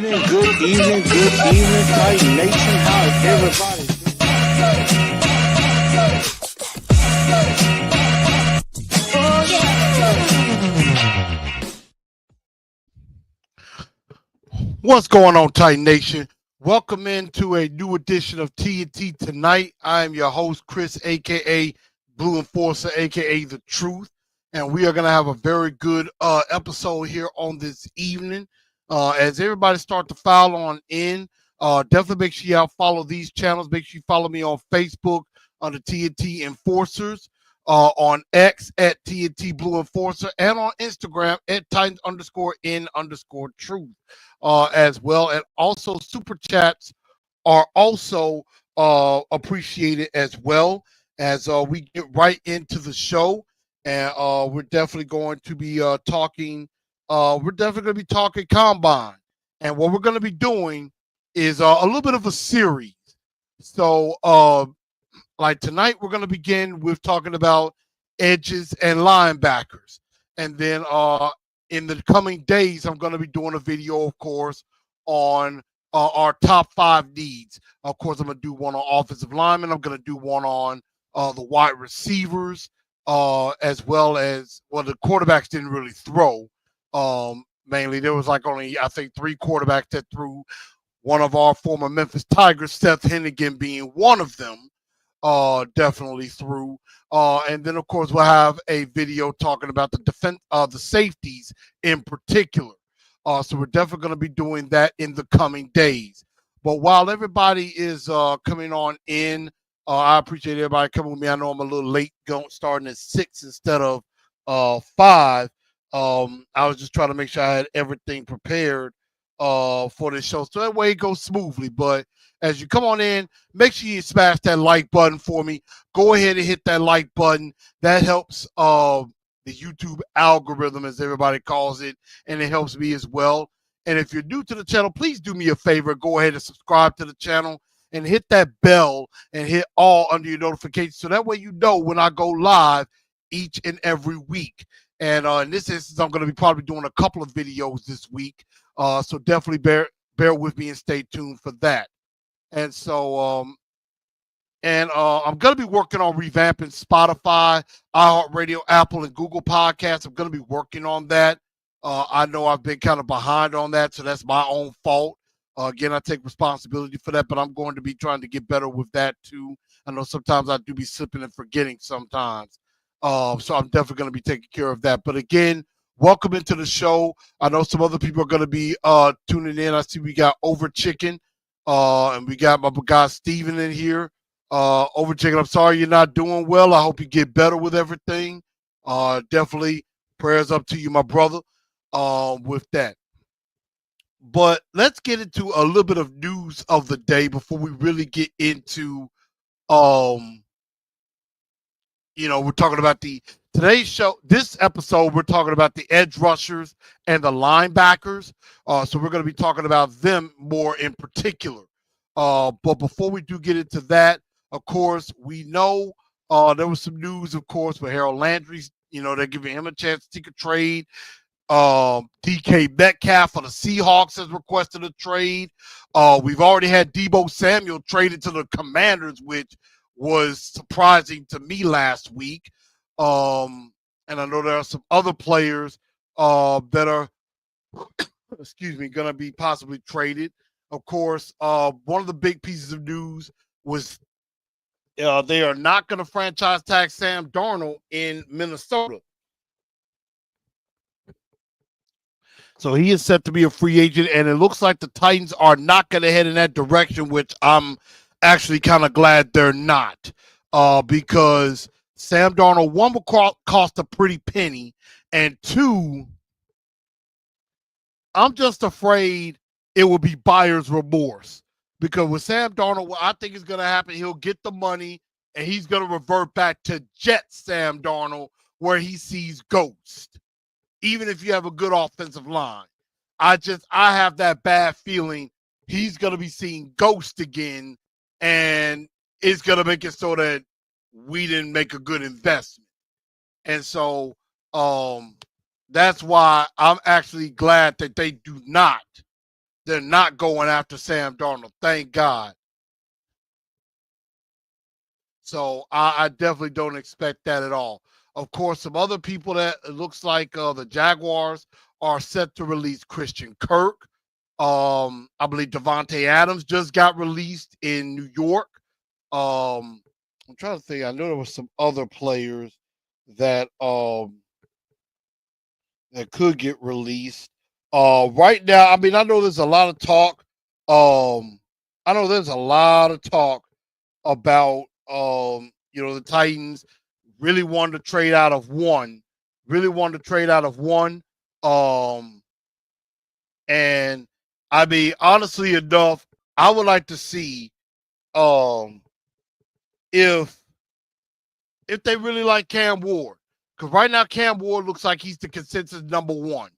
good evening, Titan Nation. How is everybody? What's going on, Titan Nation? Welcome into a new edition of TNT tonight. I'm your host, Chris, aka Blue Enforcer, aka The Truth, and we are going to have a very good episode here on this evening. As everybody start to file on in, definitely make sure y'all follow these channels. Make sure you follow me on Facebook under TNT Enforcers, on X at TNT Blue Enforcer, and on Instagram at Titans_N_Truth. As well. And also, super chats are also appreciated as well as we get right into the show. And we're definitely going to be talking. We're definitely going to be talking combine. And what we're going to be doing is a little bit of a series. So, like tonight, we're going to begin with talking about edges and linebackers. And then in the coming days, I'm going to be doing a video, of course, on our top 5 needs. Of course, I'm going to do one on offensive linemen. I'm going to do one on the wide receivers, as well as, well, the quarterbacks didn't really throw. Mainly, there was like only, I think, 3 quarterbacks that threw. One of our former Memphis Tigers, Seth Hennigan, being one of them. Definitely through. And then, of course, we'll have a video talking about the defense, the safeties in particular. So we're definitely going to be doing that in the coming days. But while everybody is coming on in, I appreciate everybody coming with me. I know I'm a little late, starting at 6 instead of 5. I was just trying to make sure I had everything prepared for this show, so that way it goes smoothly. But as you come on in, make sure you smash that like button for me. Go ahead and hit that like button. That helps the YouTube algorithm, as everybody calls it, and it helps me as well. And if you're new to the channel, please do me a favor. Go ahead and subscribe to the channel and hit that bell and hit all under your notifications, so that way you know when I go live each and every week. And in this instance, I'm going to be probably doing a couple of videos this week. So definitely bear with me and stay tuned for that. And so, I'm going to be working on revamping Spotify, iHeartRadio, Apple, and Google Podcasts. I'm going to be working on that. I know I've been kind of behind on that, so that's my own fault. Again, I take responsibility for that, but I'm going to be trying to get better with that too. I know sometimes I do be slipping and forgetting sometimes. So I'm definitely going to be taking care of that. But again, welcome into the show. I know some other people are going to be tuning in. I see we got Over Chicken, and we got my guy Steven in here. Over Chicken, I'm sorry you're not doing well. I hope you get better with everything. Definitely prayers up to you, my brother, with that. But let's get into a little bit of news of the day before we really get into we're talking about today's show. This episode, we're talking about the edge rushers and the linebackers. So we're going to be talking about them more in particular. But before we do get into that, of course, we know there was some news, of course, with Harold Landry's. They're giving him a chance to take a trade. DK Metcalf for the Seahawks has requested a trade. We've already had Deebo Samuel traded to the Commanders, which was surprising to me last week. And I know there are some other players that are, going to be possibly traded. Of course, one of the big pieces of news was they are not going to franchise tag Sam Darnold in Minnesota. So he is set to be a free agent, and it looks like the Titans are not going to head in that direction, which I'm actually kind of glad they're not, because Sam Darnold, one, will cost a pretty penny, and 2, I'm just afraid it will be buyer's remorse. Because with Sam Darnold, what I think is going to happen, he'll get the money, and he's going to revert back to Jet Sam Darnold, where he sees ghost. Even if you have a good offensive line, I have that bad feeling he's going to be seeing ghost again, and it's going to make it so that we didn't make a good investment. And so that's why I'm actually glad that they do not they're not going after Sam Darnold. Thank God. So I definitely don't expect that at all. Of course, some other people that it looks like the Jaguars are set to release Christian Kirk. I believe Devontae Adams just got released in New York. I'm trying to think. I know there was some other players that that could get released. Right now, I mean, I know there's a lot of talk. I know there's a lot of talk about the Titans really wanted to trade out of one, really wanted to trade out of one. And I mean, honestly enough, I would like to see um if they really like Cam Ward. Because right now Cam Ward looks like he's the consensus number one.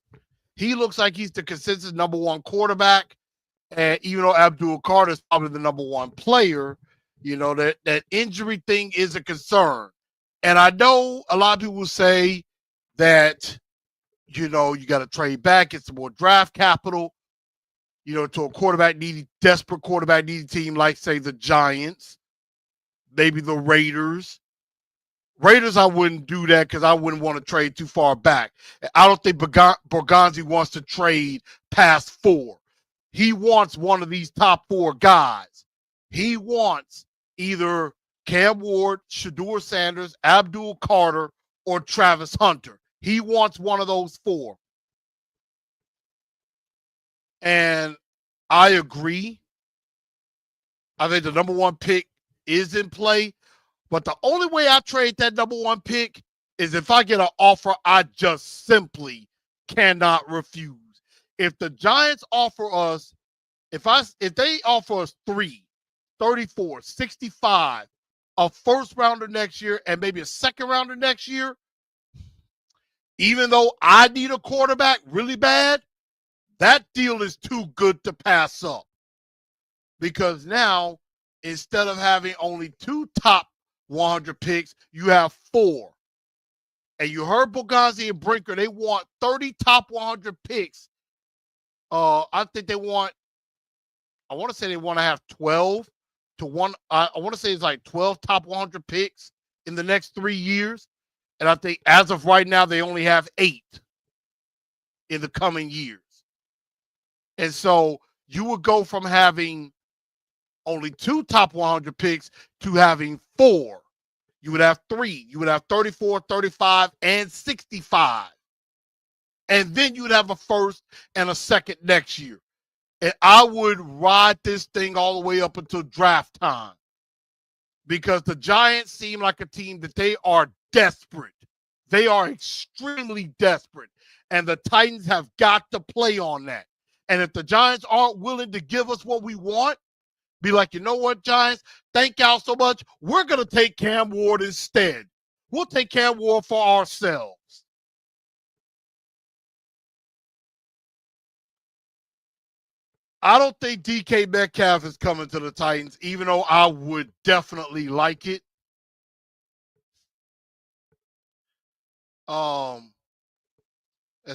He looks like he's the consensus number one quarterback. And even though Abdul Carter is probably the number one player, that injury thing is a concern. And I know a lot of people will say that, you got to trade back, get some more draft capital, to a desperate quarterback needy team like, say, the Giants, maybe the Raiders. Raiders, I wouldn't do that because I wouldn't want to trade too far back. I don't think Borgonzi wants to trade past 4. He wants one of these top 4 guys. He wants either Cam Ward, Shedeur Sanders, Abdul Carter, or Travis Hunter. He wants one of those 4. And I agree. I think the number 1 pick is in play. But the only way I trade that number 1 pick is if I get an offer I just simply cannot refuse. If the Giants offer us, if they offer us 3, 34, 65, a first rounder next year, and maybe a second rounder next year, even though I need a quarterback really bad, that deal is too good to pass up. Because now, instead of having only 2 top 100 picks, you have 4. And you heard Borgonzi and Brinker, they want 30 top 100 picks. I think I want to say they want to have 12 to 1. I want to say it's like 12 top 100 picks in the next 3 years. And I think as of right now, they only have 8 in the coming years. And so you would go from having only 2 top 100 picks to having 4. You would have 3. You would have 34, 35, and 65. And then you would have a first and a second next year. And I would ride this thing all the way up until draft time. Because the Giants seem like a team that they are desperate. They are extremely desperate. And the Titans have got to play on that. And if the Giants aren't willing to give us what we want, be like, you know what, Giants? Thank y'all so much. We're going to take Cam Ward instead. We'll take Cam Ward for ourselves. I don't think DK Metcalf is coming to the Titans, even though I would definitely like it. As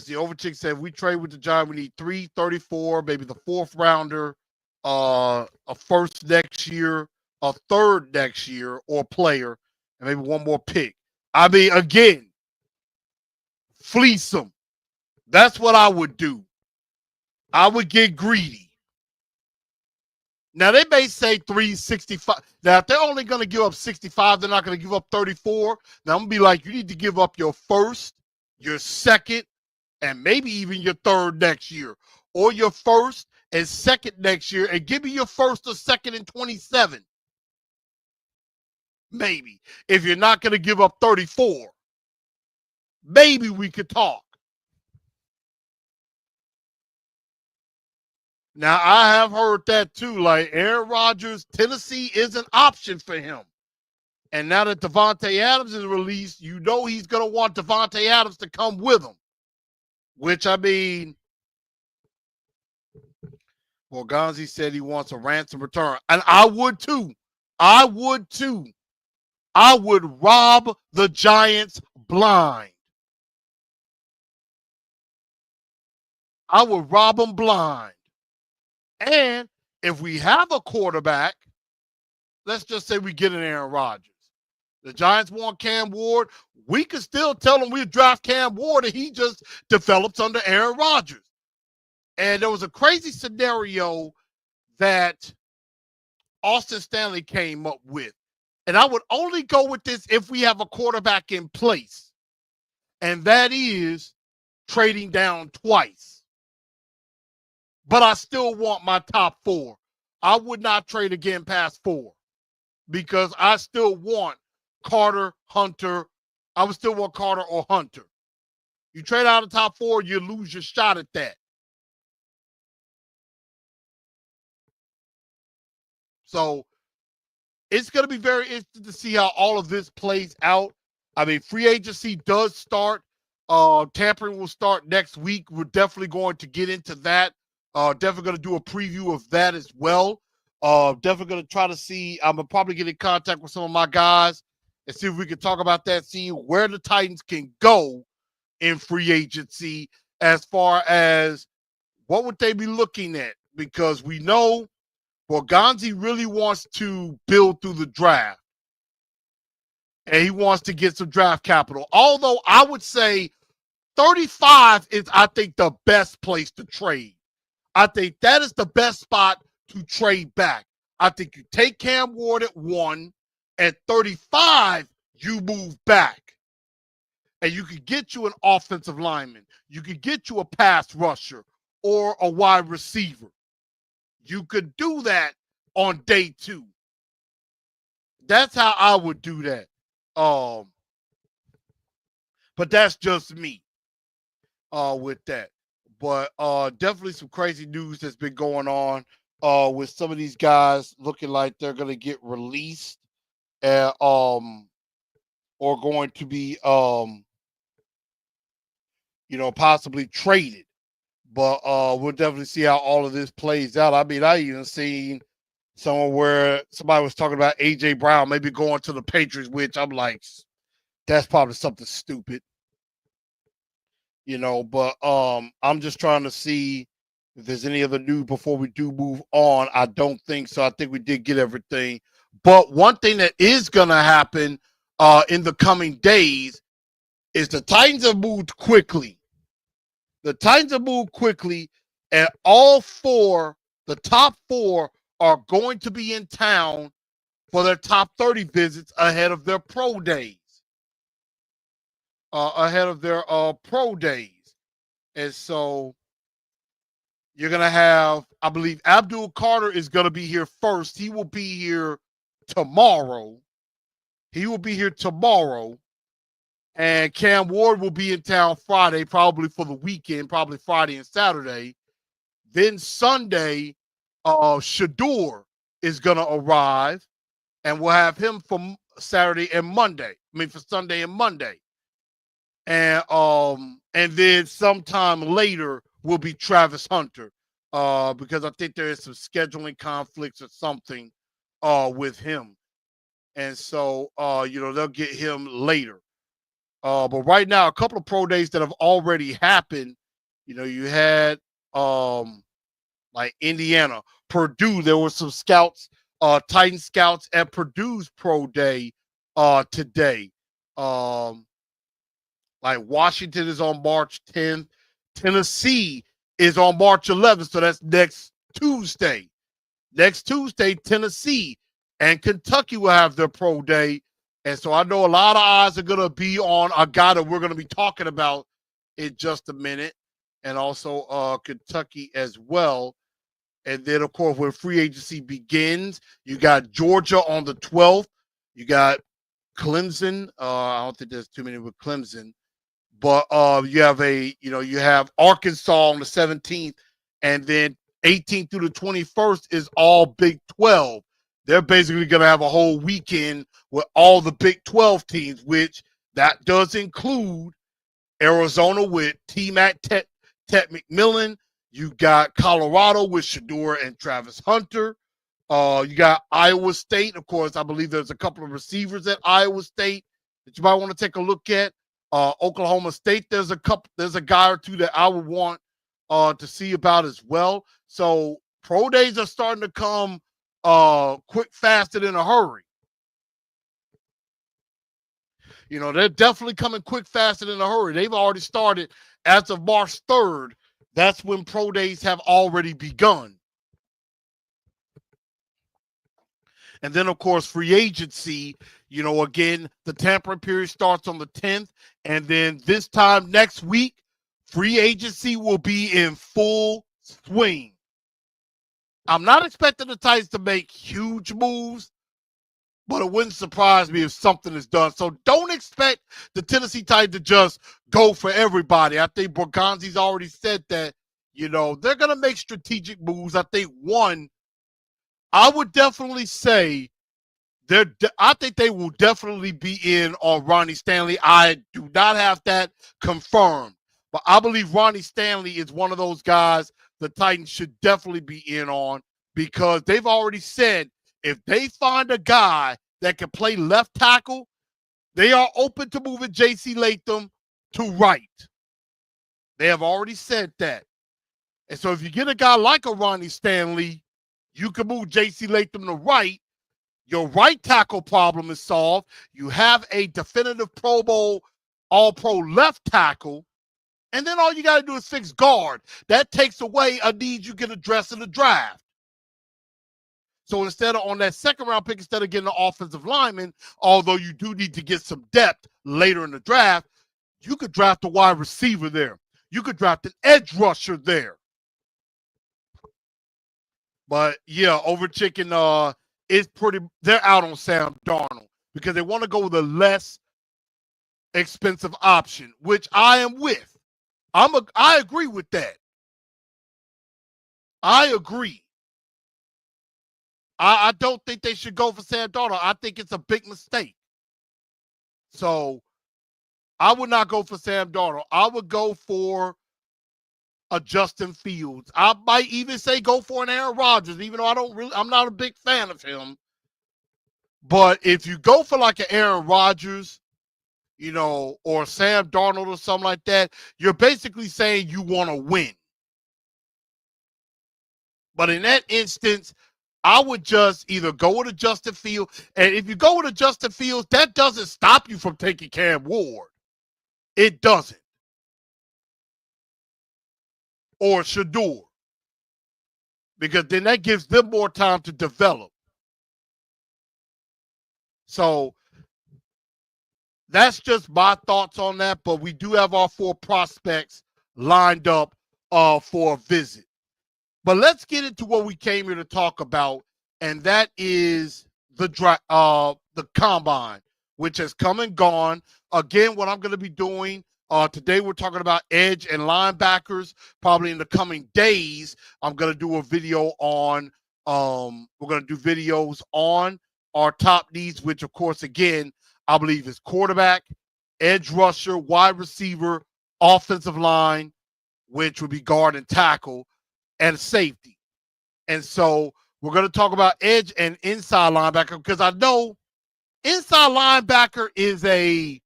the Overchick said, we trade with the Giants, we need 3, 34, maybe the 4th rounder, a first next year, a 3rd next year, or player, and maybe 1 more pick. I mean, again, fleece them. That's what I would do. I would get greedy. Now, they may say 365. Now, if they're only going to give up 65, they're not going to give up 34. Now, I'm going to be like, you need to give up your first, your second, and maybe even your 3rd next year. Or your first and second next year, and give me your first or second in 27. Maybe. If you're not going to give up 34, maybe we could talk. Now, I have heard that too. Like Aaron Rodgers, Tennessee is an option for him. And now that Devontae Adams is released, you know he's going to want Devontae Adams to come with him. Which, I mean, Borgonzi said he wants a ransom return. And I would too. I would too. I would rob the Giants blind. I would rob them blind. And if we have a quarterback, let's just say we get an Aaron Rodgers. The Giants want Cam Ward. We could still tell them we draft Cam Ward and he just develops under Aaron Rodgers. And there was a crazy scenario that Austin Stanley came up with. And I would only go with this if we have a quarterback in place. And that is trading down twice. But I still want my top 4. I would not trade again past 4 because I still want Carter, Hunter. I would still want Carter or Hunter. You trade out of the top 4, you lose your shot at that. So it's going to be very interesting to see how all of this plays out. I mean, free agency does start. Tampering will start next week. We're definitely going to get into that. Definitely going to do a preview of that as well. Definitely going to try to see. I'm going to probably get in contact with some of my guys and see if we can talk about that, see where the Titans can go in free agency as far as what would they be looking at. Because we know Borgonzi really wants to build through the draft. And he wants to get some draft capital. Although I would say 35 is, I think, the best place to trade. I think that is the best spot to trade back. I think you take Cam Ward at 1. At 35, you move back. And you could get you an offensive lineman. You could get you a pass rusher or a wide receiver. You could do that on day 2. That's how I would do that. But that's just me with that. But definitely some crazy news that's been going on with some of these guys looking like they're going to get released or going to be possibly traded. But we'll definitely see how all of this plays out. I mean, I even seen somewhere where somebody was talking about A.J. Brown maybe going to the Patriots, which I'm like, that's probably something stupid. But I'm just trying to see if there's any other news before we do move on. I don't think so. I think we did get everything. But one thing that is going to happen in the coming days is the Titans have moved quickly. The Titans have moved quickly, and all 4, the top 4, are going to be in town for their top 30 visits ahead of their pro days. And so you're going to have, I believe, Abdul Carter is going to be here first. He will be here tomorrow. And Cam Ward will be in town Friday, probably for the weekend, probably Friday and Saturday. Then Sunday, Shador is going to arrive, and we'll have him for Saturday and Monday. For Sunday and Monday. And then sometime later will be Travis Hunter, because I think there is some scheduling conflicts or something with him. And so, they'll get him later. But right now, a couple of pro days that have already happened, you had like Indiana, Purdue. There were some scouts, Titan scouts at Purdue's pro day today. Like Washington is on March 10th. Tennessee is on March 11th. So that's next Tuesday. Next Tuesday, Tennessee and Kentucky will have their pro day. And so I know a lot of eyes are going to be on a guy that we're going to be talking about in just a minute. And also Kentucky as well. And then, of course, when free agency begins, you got Georgia on the 12th. You got Clemson. I don't think there's too many with Clemson. But you have Arkansas on the 17th. And then 18th through the 21st is all Big 12. They're basically going to have a whole weekend with all the Big 12 teams, which that does include Arizona with T-Mac, Tet McMillan. You got Colorado with Shador and Travis Hunter. You got Iowa State. Of course, I believe there's a couple of receivers at Iowa State that you might want to take a look at. Oklahoma State, there's a guy or two that I would want to see about as well. So Pro days are starting to come quick, fast, and in a hurry. You know, they're definitely coming quick, fast, and in a hurry. They've already started as of March 3rd. That's when pro days have already begun. And then, of course, free agency, you know, again, the tampering period starts on the 10th. And then this time next week, free agency will be in full swing. I'm not expecting the Titans to make huge moves, but it wouldn't surprise me if something is done. So don't expect the Tennessee Titans to just go for everybody. I think Borgonzi's already said that, you know, they're going to make strategic moves. I think I would definitely say I think they will definitely be in on Ronnie Stanley. I do not have that confirmed, but I believe Ronnie Stanley is one of those guys the Titans should definitely be in on, because they've already said if they find a guy that can play left tackle, they are open to moving J.C. Latham to right. They have already said that. And so if you get a guy like a Ronnie Stanley, you can move J.C. Latham to right. Your right tackle problem is solved. You have a definitive Pro Bowl, All-Pro left tackle. And then all you got to do is fix guard. That takes away a need you can address in the draft. So instead of on that second round pick, instead of getting an offensive lineman, although you do need to get some depth later in the draft, you could draft a wide receiver there. You could draft an edge rusher there. But yeah, over chicken they're out on Sam Darnold because they want to go with a less expensive option, which I am with. I agree with that. I agree. I don't think they should go for Sam Darnold. I think it's a big mistake. So I would not go for Sam Darnold. I would go for a Justin Fields. I might even say go for an Aaron Rodgers, even though I'm not a big fan of him. But if you go for like an Aaron Rodgers, you know, or Sam Darnold or something like that, you're basically saying you want to win. But in that instance, I would just either go with a Justin Fields. And if you go with a Justin Fields, that doesn't stop you from taking Cam Ward. It doesn't. Or Shador. Because then that gives them more time to develop. So that's just my thoughts on that. But we do have our 4 prospects lined up for a visit. But let's get into what we came here to talk about, and that is the combine, which has come and gone. Again, what I'm going to be doing today, we're talking about edge and linebackers. Probably in the coming days, I'm going to do a video on. We're going to do videos on our top needs, which, of course, again, I believe is quarterback, edge rusher, wide receiver, offensive line, which would be guard and tackle, and safety. And so we're going to talk about edge and inside linebacker, because I know inside linebacker is a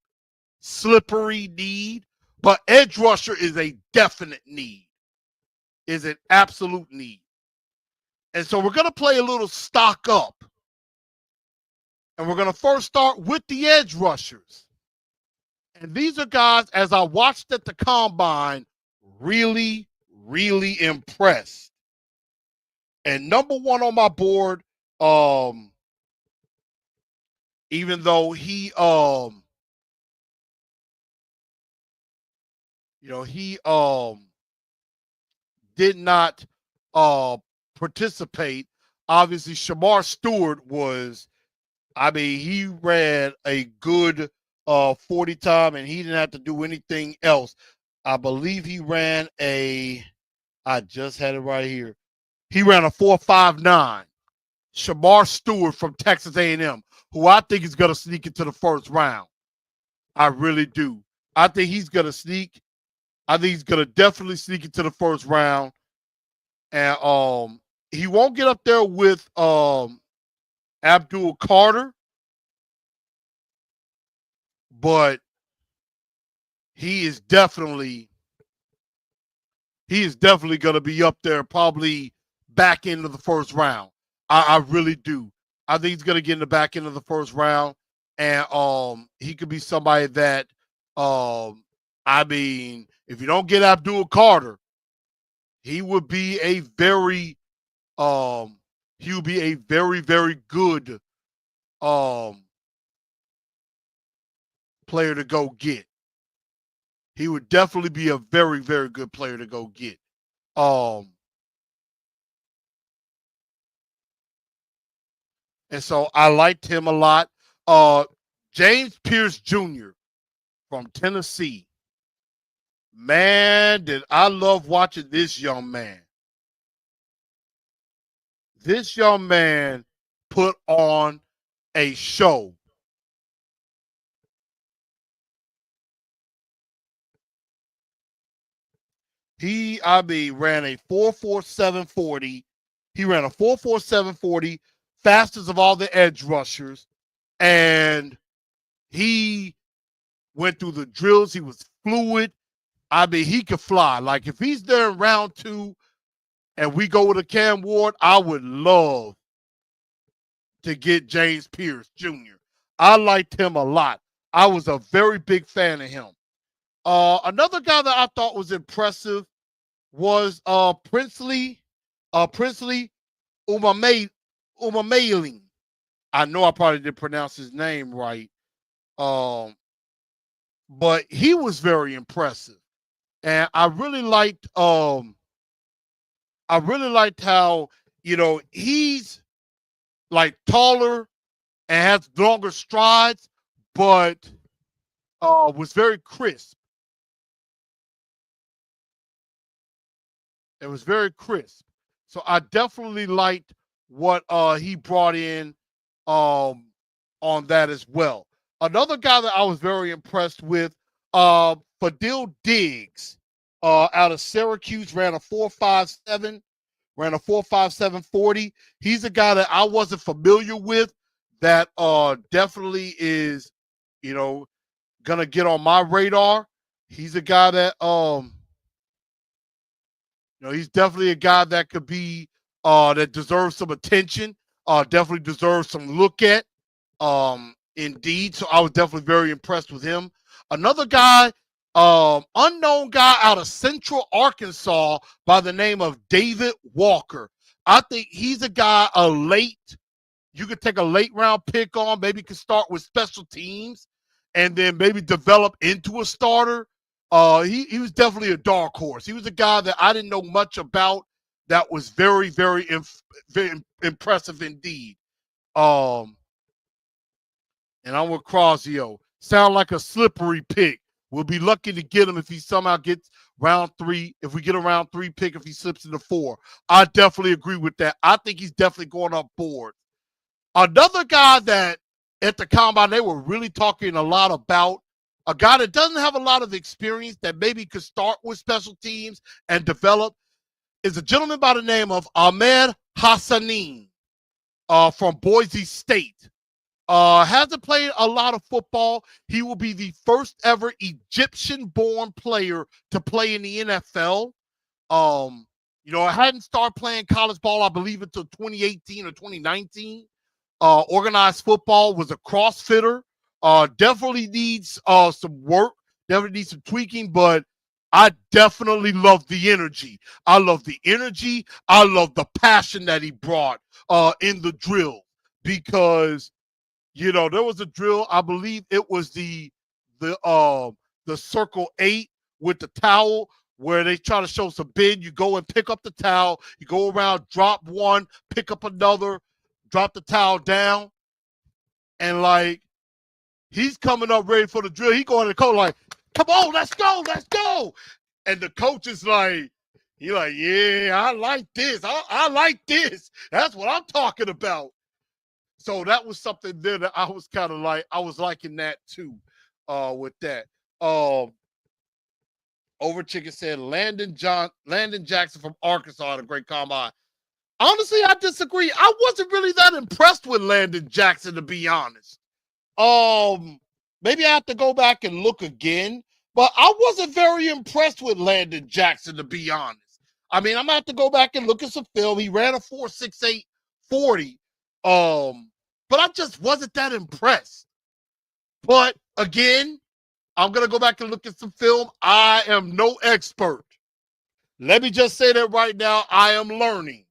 slippery need, but edge rusher is a definite need, is an absolute need. And so we're going to play a little stock up. And we're going to first start with the edge rushers. And these are guys, as I watched at the combine, really, really impressed. And number one on my board, even though he did not participate. Obviously, Shamar Stewart was, he ran a good 40 time, and he didn't have to do anything else. I believe he ran I just had it right here. He ran a 4.59. Shamar Stewart from Texas A&M, who I think is going to sneak into the first round. I really do. I think he's going to sneak. I think he's going to definitely sneak into the first round. And he won't get up there with Abdul Carter, but he is definitely going to be up there, probably back end of the first round. I really do. I think he's going to get in the back end of the first round, and he could be somebody that, I mean, if you don't get Abdul Carter, he would be a very he would be a very, very good um player to go get. He would definitely be a very, very good player to go get. Um and so I liked him a lot. Uh James Pierce Jr. from Tennessee. Man, did I love watching this young man. This young man put on a show. I mean, ran a 4.4740. He ran a 4.4740, fastest of all the edge rushers. And he went through the drills. He was fluid. I mean, he could fly. Like, if he's there in round 2 and we go with a Cam Ward, I would love to get James Pierce Jr. I liked him a lot. I was a very big fan of him. Another guy that I thought was impressive was Princely Umamailing. I know I probably didn't pronounce his name right. But he was very impressive. And I really liked how, he's like taller and has longer strides, but was very crisp. It was very crisp. So I definitely liked what he brought in on that as well. Another guy that I was very impressed with, Fadil Diggs, out of Syracuse, ran a 4.5740. He's a guy that I wasn't familiar with that definitely is, gonna get on my radar. He's a guy that he's definitely a guy that could be that deserves some attention, definitely deserves some look at. Indeed. So I was definitely very impressed with him. Another guy, unknown guy out of Central Arkansas by the name of David Walker. I think he's a guy, you could take a late round pick on, maybe could start with special teams and then maybe develop into a starter. He was definitely a dark horse. He was a guy that I didn't know much about that was very, very, very impressive indeed. And I'm with Crosio. Sound like a slippery pick. We'll be lucky to get him if he somehow gets round 3. If we get a round 3 pick, if he slips into 4. I definitely agree with that. I think he's definitely going up board. Another guy that at the combine they were really talking a lot about, a guy that doesn't have a lot of experience that maybe could start with special teams and develop, is a gentleman by the name of Ahmed Hassanin from Boise State. Hasn't played a lot of football. He will be the first ever Egyptian-born player to play in the NFL. I hadn't started playing college ball, I believe, until 2018 or 2019. Organized football, was a CrossFitter. Definitely needs some work. Definitely needs some tweaking, but I definitely love the energy. I love the energy. I love the passion that he brought in the drill, because there was a drill. I believe it was the circle 8 with the towel, where they try to show some bend. You go and pick up the towel. You go around, drop one, pick up another, drop the towel down, and like he's coming up ready for the drill. He going to the coach like, "Come on, let's go!" And the coach is like, "Yeah, I like this. I like this. That's what I'm talking about." So that was something there that I was kind of like, I was liking that too, with that. Overchicken said Landon Jackson from Arkansas had a great combine. Honestly, I disagree. I wasn't really that impressed with Landon Jackson, to be honest. Maybe I have to go back and look again, but I wasn't very impressed with Landon Jackson, to be honest. I mean, I'm gonna have to go back and look at some film. He ran a 4.68 40. But I just wasn't that impressed. But again, I'm gonna go back and look at some film. I am no expert. Let me just say that right now. I am learning.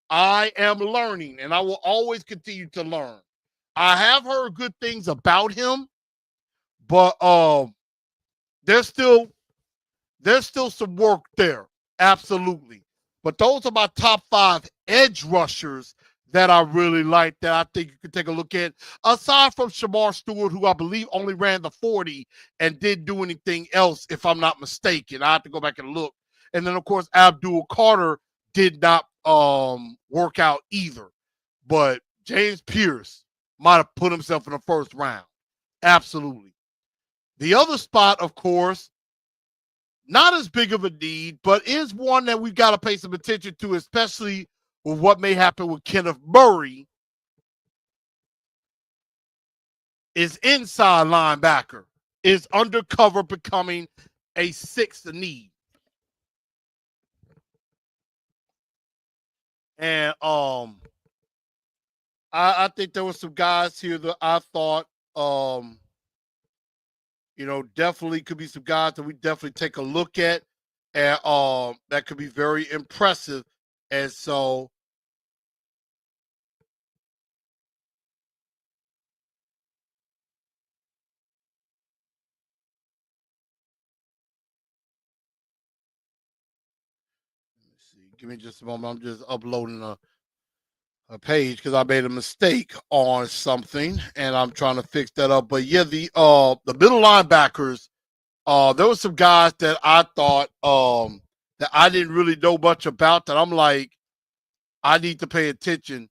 I am learning, and I will always continue to learn. I have heard good things about him, but there's still some work there. Absolutely. But those are my top 5 edge rushers that I really like that I think you can take a look at. Aside from Shamar Stewart, who I believe only ran the 40 and didn't do anything else, if I'm not mistaken. I have to go back and look. And then, of course, Abdul Carter did not work out either. But James Pierce might have put himself in the first round. Absolutely. The other spot, of course, not as big of a need, but is one that we've got to pay some attention to, especially with what may happen with Kenneth Murray, is inside linebacker, is undercover becoming a 6th need. And I think there were some guys here that I thought definitely could be some guys that we definitely take a look at, and that could be very impressive. And so let me see. Give me just a moment. I'm just uploading a page because I made a mistake on something and I'm trying to fix that up. But yeah, the middle linebackers, there were some guys that I thought that I didn't really know much about that I'm like, I need to pay attention.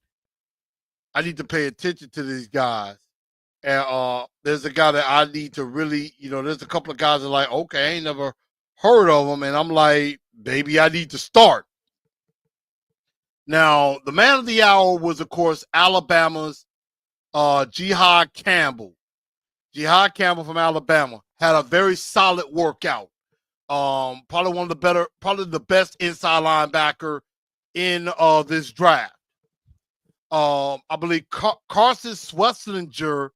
I need to pay attention to these guys. And there's a guy that I need to really, there's a couple of guys that are like, okay, I ain't never heard of them. And I'm like, maybe I need to start. Now, the man of the hour was, of course, Alabama's Jihad Campbell. Jihad Campbell from Alabama had a very solid workout. Probably the best inside linebacker in this draft. I believe Carson Swessinger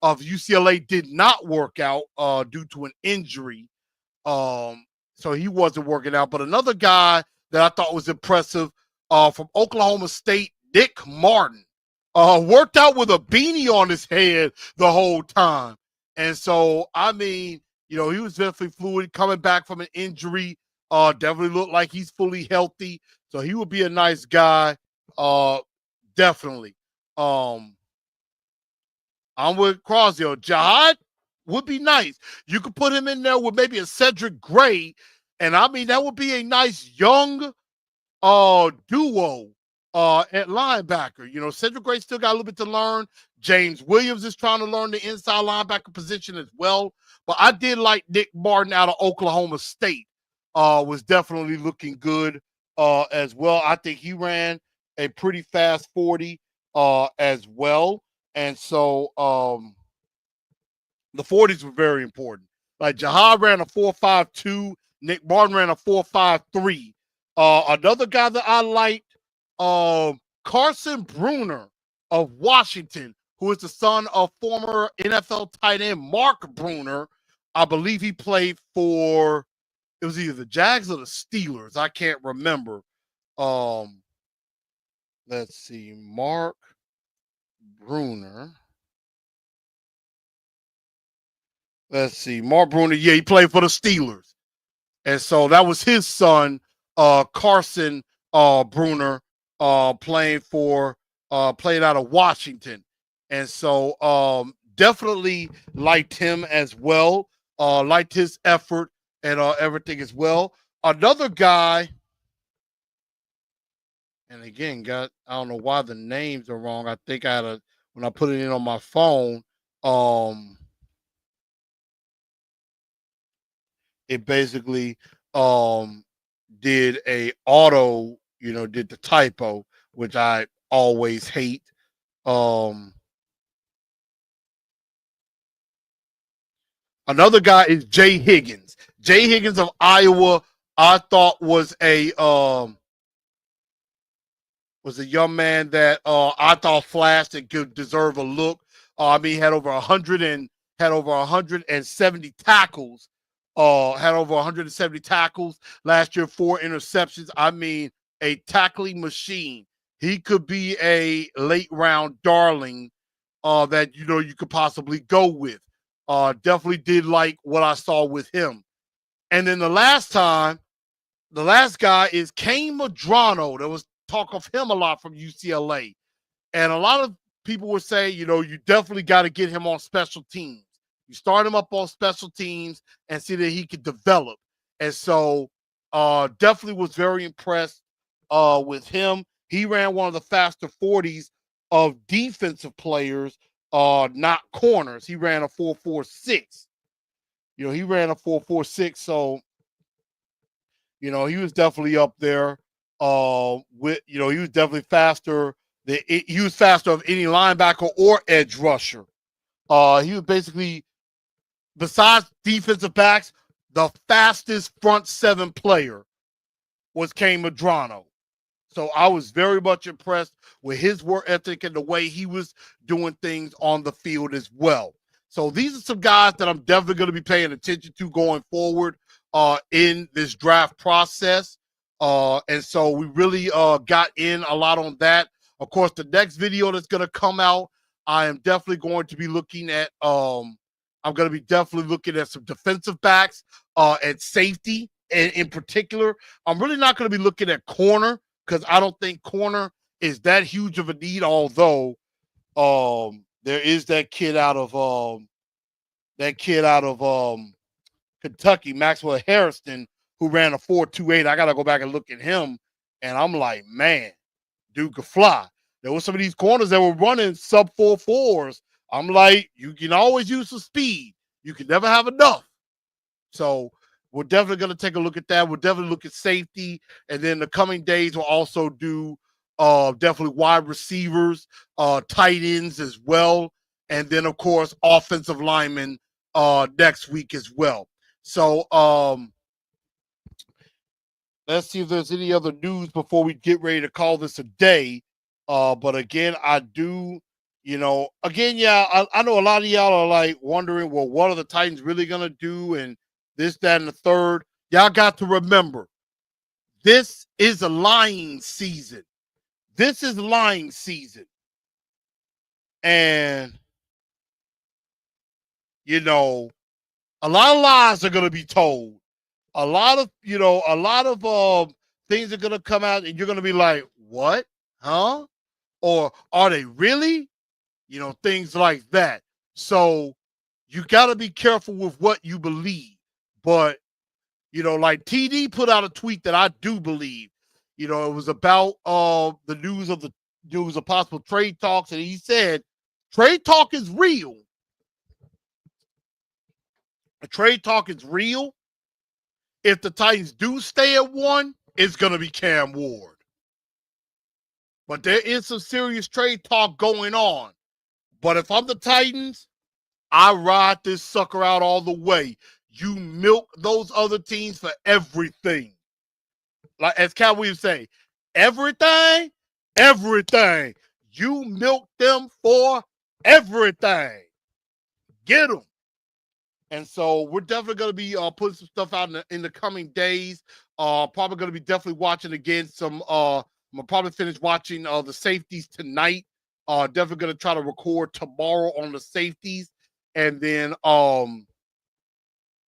of UCLA did not work out due to an injury. So he wasn't working out. But another guy that I thought was impressive from Oklahoma State, Nick Martin, worked out with a beanie on his head the whole time. And so, I mean, he was definitely fluid coming back from an injury. Definitely looked like he's fully healthy. So he would be a nice guy. Definitely. I'm with Crosio. Jihad would be nice. You could put him in there with maybe a Cedric Gray, and I mean that would be a nice young duo at linebacker. Cedric Gray still got a little bit to learn. James Williams is trying to learn the inside linebacker position as well. But I did like Nick Martin out of Oklahoma State. Was definitely looking good as well. I think he ran a pretty fast 40 as well. And so the 40s were very important. Like Jihad ran a 4.52, Nick Martin ran a 4.53. Another guy that I liked, Carson Bruner of Washington, who is the son of former NFL tight end Mark Bruner. I believe he played for, it was either the Jags or the Steelers. I can't remember. Let's see, Mark Bruner. Let's see, Mark Bruner. Yeah, he played for the Steelers. And so that was his son, Carson Bruner, playing out of Washington. And so definitely liked him as well. Liked his effort and everything as well. Another guy, and again, I don't know why the names are wrong. I think when I put it in on my phone, it basically did a auto, did the typo, which I always hate. Another guy is Jay Higgins. Jay Higgins of Iowa I thought was a young man that I thought flashed and could deserve a look. I mean, had over 170 tackles. Had over 170 tackles last year, 4 interceptions. I mean, a tackling machine. He could be a late round darling that you could possibly go with. Definitely did like what I saw with him. And then the last guy is Kane Madrano. There was talk of him a lot from UCLA. And a lot of people were saying, you definitely got to get him on special teams. You start him up on special teams and see that he can develop. And so definitely was very impressed with him. He ran one of the faster 40s of defensive players, not corners. He ran a 4.46. He ran a 4.46. So he was definitely up there. He was definitely faster. He was faster of any linebacker or edge rusher. He was basically, besides defensive backs, the fastest front seven player was Kane Madrano. So I was very much impressed with his work ethic and the way he was doing things on the field as well. So these are some guys that I'm definitely going to be paying attention to going forward in this draft process. And so we really got in a lot on that. Of course, the next video that's going to come out, I am definitely going to be looking at I'm going to be definitely looking at some defensive backs and safety. And in particular, I'm really not going to be looking at corner, because I don't think corner is that huge of a need, although there is that kid out of Kentucky, Maxwell Harrison, who ran a 4.28. I gotta go back and look at him, and I'm like, man, dude could fly. There were some of these corners that were running sub 4.4s. I'm like, you can always use some speed. You can never have enough. So we're definitely going to take a look at that. We'll definitely look at safety. And then the coming days, we'll also do definitely wide receivers, tight ends as well. And then, of course, offensive linemen next week as well. So let's see if there's any other news before we get ready to call this a day. But again, I know a lot of y'all are like wondering, well, what are the Titans really going to do? And this, that, and the third. Y'all got to remember, this is a lying season. This is lying season. And, a lot of lies are going to be told. A lot of things are going to come out, and you're going to be like, what? Huh? Or are they really? Things like that. So you got to be careful with what you believe. But, like TD put out a tweet that I do believe. It was about the news of possible trade talks. And he said, trade talk is real. A trade talk is real. If the Titans do stay at 1, it's going to be Cam Ward. But there is some serious trade talk going on. But if I'm the Titans, I ride this sucker out all the way. You milk those other teams for everything. Like as Cal Williams say, everything. You milk them for everything. Get them. And so we're definitely going to be putting some stuff out in the coming days. Probably going to be definitely watching again some. I'm gonna probably finish watching the safeties tonight. Definitely going to try to record tomorrow on the safeties, and then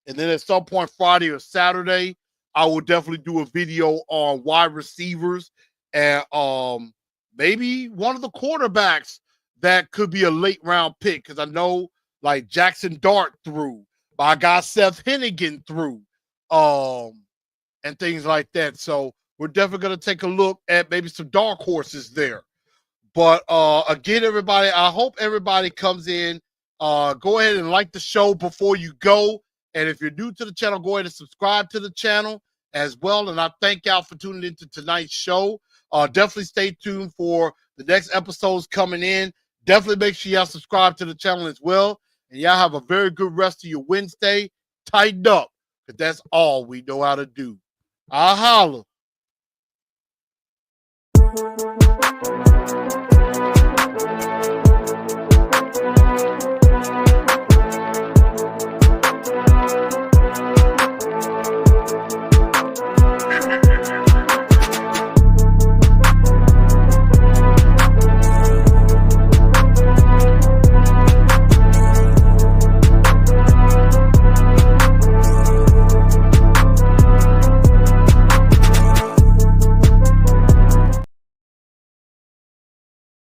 at some point Friday or Saturday, I will definitely do a video on wide receivers and maybe one of the quarterbacks that could be a late round pick, because I know like Jackson Dart threw, my guy Seth Hennigan threw, and things like that. So we're definitely going to take a look at maybe some dark horses there. But again, everybody, I hope everybody comes in. Go ahead and like the show before you go. And if you're new to the channel, go ahead and subscribe to the channel as well. And I thank y'all for tuning into tonight's show. Definitely stay tuned for the next episodes coming in. Definitely make sure y'all subscribe to the channel as well. And y'all have a very good rest of your Wednesday. Tighten up, because that's all we know how to do. I'll holler.